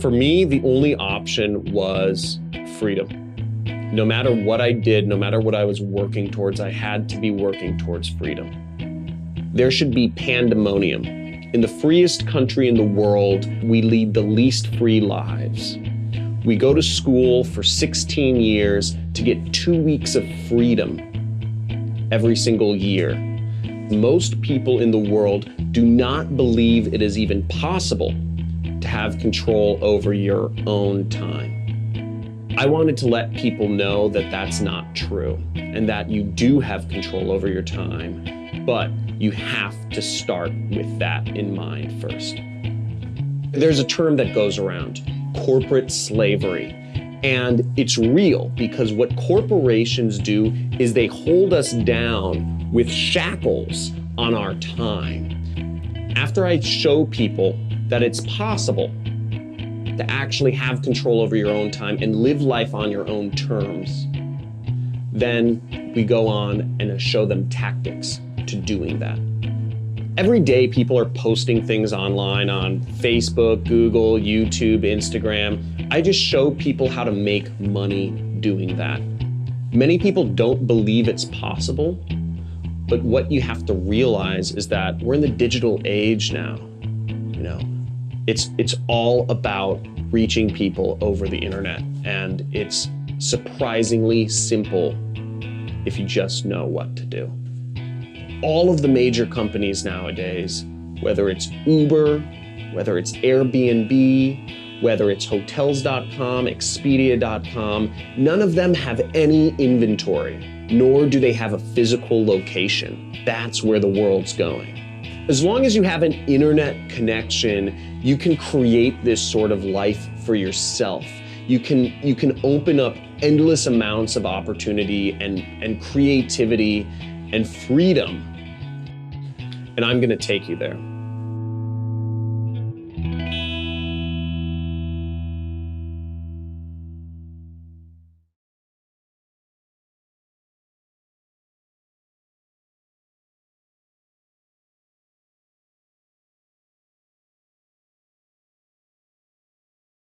For me, the only option was freedom. No matter what I did, no matter what I was working towards, I had to be working towards freedom. There should be pandemonium. In the freest country in the world, we lead the least free lives. We go to school for 16 years to get 2 weeks of freedom every single year. Most people in the world do not believe it is even possible to have control over your own time. I wanted to let people know that that's not true and that you do have control over your time, but you have to start with that in mind first. There's a term that goes around, corporate slavery, and it's real because what corporations do is they hold us down with shackles on our time. After I show people that it's possible to actually have control over your own time and live life on your own terms, then we go on and show them tactics to doing that. Every day people are posting things online on Facebook, Google, YouTube, Instagram. I just show people how to make money doing that. Many people don't believe it's possible, but what you have to realize is that we're in the digital age now. It's all about reaching people over the internet, and it's surprisingly simple if you just know what to do. All of the major companies nowadays, whether it's Uber, whether it's Airbnb, whether it's Hotels.com, Expedia.com, none of them have any inventory, nor do they have a physical location. That's where the world's going. As long as you have an internet connection, you can create this sort of life for yourself. You can open up endless amounts of opportunity and creativity and freedom. And I'm gonna take you there.